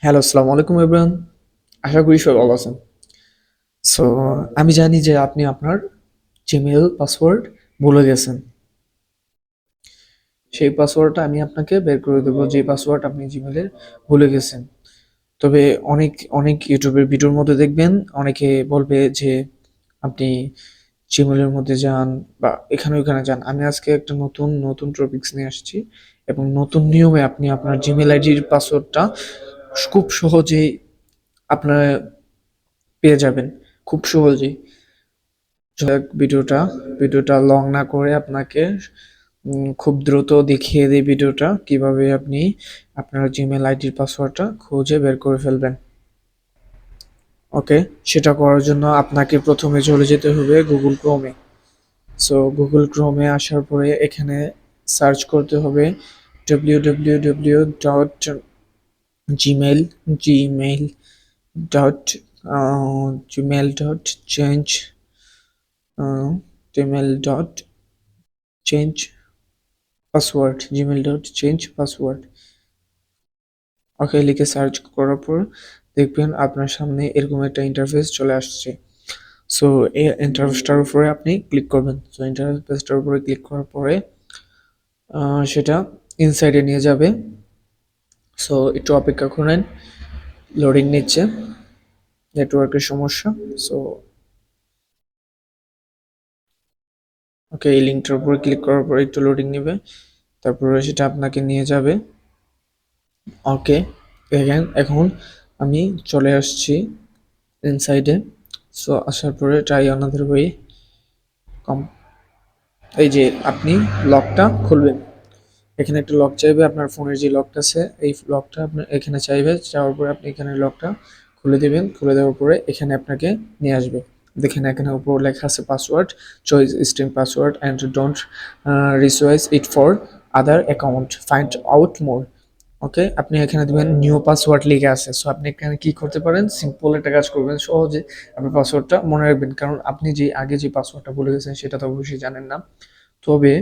Hello, আসসালামু আলাইকুম everyone. আশা করি সবাই ভালো আছেন। সো আমি জানি যে আপনি আপনার জিমেইল পাসওয়ার্ড ভুলে গেছেন। সেই পাসওয়ার্ডটা আমি আপনাকে বের করে দেবো, যে পাসওয়ার্ড আপনি জিমেইলের ভুলে গেছেন। তবে অনেক অনেক ইউটিউবের ভিডিওর মধ্যে দেখবেন অনেকে বলবে যে আপনি জিমেইলের মধ্যে যান বা এখানে ওখানে যান। আমি আজকে একটা নতুন নতুন টপিকস নিয়ে আসছি এবং নতুন নিয়মে আপনি আপনার জিমেইল আইডির পাসওয়ার্ডটা খুব সহজেই আপনার পেয়ে যাবেন, খুব সহজেই। যাক, ভিডিওটা লং না করে আপনাকে খুব দ্রুত দেখিয়ে দিই ভিডিওটা কিভাবে আপনি আপনার জিমেল আইডির পাসওয়ার্ডটা খুঁজে বের করে ফেলবেন। ওকে, সেটা করার জন্য আপনাকে প্রথমে চলে যেতে হবে গুগল ক্রোমে। সো গুগল ক্রোমে আসার পরে এখানে সার্চ করতে হবে www dot Gmail Gmail dot Gmail dot change Gmail dot change password Gmail dot change password. Okay লিখে সার্চ করার পর দেখবেন আপনার সামনে এরকম একটা ইন্টারফেস চলে আসছে। সো এই ইন্টারফেসটার উপরে আপনি ক্লিক করবেন। সো ইন্টারফেসটার উপরে ক্লিক করার পরে সেটা ইনসাইডে নিয়ে যাবে। সো একটু অপেক্ষা করেন, লোডিং নিচ্ছে, নেটওয়ার্কের সমস্যা। সো ওকে, এই লিঙ্কটার উপরে ক্লিক করার পরে একটু লোডিং নেবে, তারপরে সেটা আপনাকে নিয়ে যাবে। ওকে, দেখেন এখন আমি চলে আসছি ইনসাইডে। সো আসার পরে ট্রাই আনাদার ওয়ে কম, এই যে আপনি লকটা খুলবেন। এখানে একটা লক চাইবে, আপনার ফোনের যে লকটা আছে এই লকটা আপনার এখানে চাইবে। যাওয়ার পরে আপনি এখানে লকটা খুলে দিবেন। খুলে দেওয়ার পরে এখানে আপনাকে নিয়ে আসবে। দেখেন এখানে উপর লেখা আছে password, choose strong password and don't reuse it for other account, find out more. Okay, আপনি এখানে দিবেন নিউ পাসওয়ার্ড লিখে আছে। সো আপনি এখানে কি করতে পারেন, সিম্পল একটা কাজ করবেন, সহজে আপনি পাসওয়ার্ডটা মনে রাখবেন। কারণ আপনি যে আগে যে পাসওয়ার্ডটা বলে গেছেন সেটা তো অবশ্যই জানেন না। তবে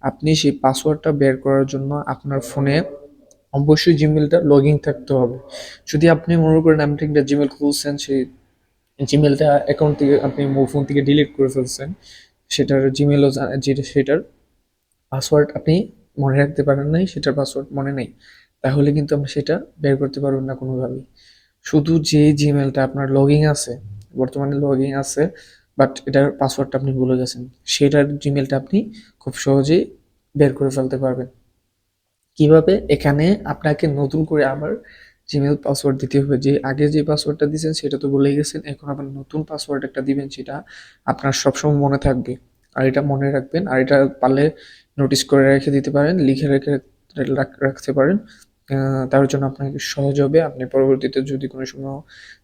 আপনি সেই পাসওয়ার্ডটা বের করার জন্য আপনার ফোনে অবশ্যই জিমেলটা লগ ইন থাকতে হবে। যদি আপনি মনে করেন আপনি একটা জিমেল খুলছেন, সেই জিমেলটা অ্যাকাউন্ট থেকে আপনি ফোন থেকে ডিলিট করে ফেলছেন, সেটার জিমেলও যেটা সেটার পাসওয়ার্ড আপনি মনে রাখতে পারেন নাই, সেটার পাসওয়ার্ড মনে নেই, তাহলে কিন্তু আপনি সেটা বের করতে পারবেন না কোনোভাবেই। শুধু যে জিমেলটা আপনার লগইন আছে, বর্তমানে লগইন আছে, বাট এটার পাসওয়ার্ডটা আপনি ভুলে গেছেন, সেটার জিমেলটা আপনি খুব সহজেই বের করে ফেলতে পারবেন। কিভাবে? এখানে আপনাকে নতুন করে আবার জিমেল পাসওয়ার্ড দিতে হবে। যে আগে যে পাসওয়ার্ডটা দিয়েছেন সেটা তো ভুলে গেছেন, এখন আবার নতুন পাসওয়ার্ড একটা দিবেন, সেটা আপনার সবসময় মনে থাকবে। আর এটা মনে রাখবেন, আর এটা পারলে নোটিস করে রেখে দিতে পারেন, লিখে রেখে রাখতে পারেন। তার জন্য আপনাকে সহজ হবে। আপনি পরবর্তীতে যদি কোনো সময়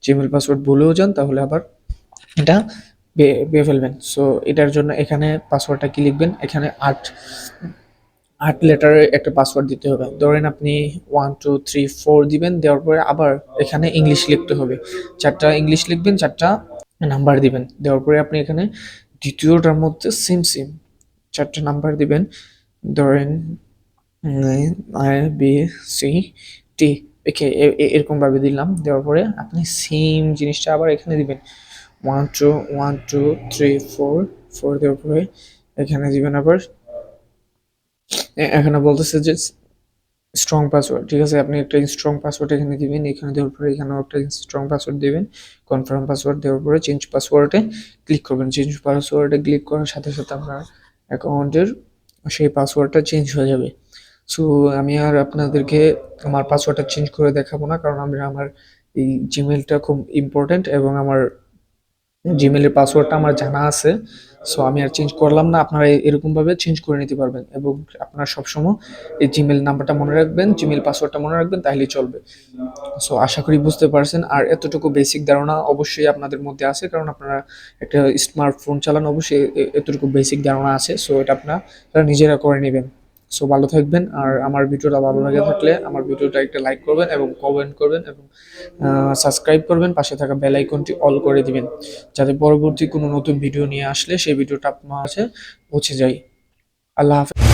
জিমেল পাসওয়ার্ড ভুলেও যান তাহলে আবার এটা পেয়ে ফেলবেন। সো এটার জন্য এখানে পাসওয়ার্ডটা কি লিখবেন, এখানে 8 লেটারের একটা পাসওয়ার্ড দিতে হবে। ধরেন আপনি 1 2 3 4 দিবেন, দেওয়ার পরে আবার এখানে ইংলিশ লিখতে হবে। 4টা ইংলিশ লিখবেন, 4টা নাম্বার দিবেন। দেওয়ার পরে আপনি এখানে দ্বিতীয়টার মধ্যে সেম 4টা নাম্বার দিবেন। ধরেন A B C D, একে এরকম ভাবে দিলাম। দেওয়ার পরে আপনি সেম জিনিসটা আবার এখানে দিবেন। 1 2 1 2 3 4 দেওয়ার পরে এখানে দিবেন আবার। এখানে বলতেছে যে স্ট্রং পাসওয়ার্ড, ঠিক আছে, আপনি একটা স্ট্রং পাসওয়ার্ড এখানে দিবেন। এখানে দেওয়ার পরে এখানেও একটা স্ট্রং পাসওয়ার্ড দিবেন। কনফার্ম পাসওয়ার্ড দেওয়ার পরে চেঞ্জ পাসওয়ার্ডে ক্লিক করবেন। চেঞ্জ পাসওয়ার্ডে ক্লিক করার সাথে সাথে আপনার অ্যাকাউন্টের সেই পাসওয়ার্ডটা চেঞ্জ হয়ে যাবে। সো আমি আর আপনাদেরকে আমার পাসওয়ার্ডটা চেঞ্জ করে দেখাবো না, কারণ আমার এই জিমেলটা খুব ইম্পর্ট্যান্ট এবং আমার জিমেলের পাসওয়ার্ডটা আমার জানা আছে। সো আমি আর চেঞ্জ করলাম না। আপনারা এরকমভাবে চেঞ্জ করে নিতে পারবেন এবং আপনারা সবসময় এই জিমেল নাম্বারটা মনে রাখবেন, জিমেল পাসওয়ার্ডটা মনে রাখবেন, তাহলেই চলবে। সো আশা করি বুঝতে পারছেন। আর এতটুকু বেসিক ধারণা অবশ্যই আপনাদের মধ্যে আছে, কারণ আপনারা একটা স্মার্টফোন চালান, অবশ্যই এতটুকু বেসিক ধারণা আছে। সো এটা আপনারা নিজেরা করে নেবেন। সো ভালো থাকবেন। আর আমার ভিডিওটা ভালো লাগে থাকলে আমার ভিডিওটা একটা লাইক করবেন এবং কমেন্ট করবেন এবং সাবস্ক্রাইব করবেন, পাশে থাকা বেল আইকনটি অল করে দিবেন, যাতে পরবর্তী কোনো নতুন ভিডিও নিয়ে আসলে সেই ভিডিওটা আপনার কাছে পৌঁছে যায়। আল্লাহ হাফেজ।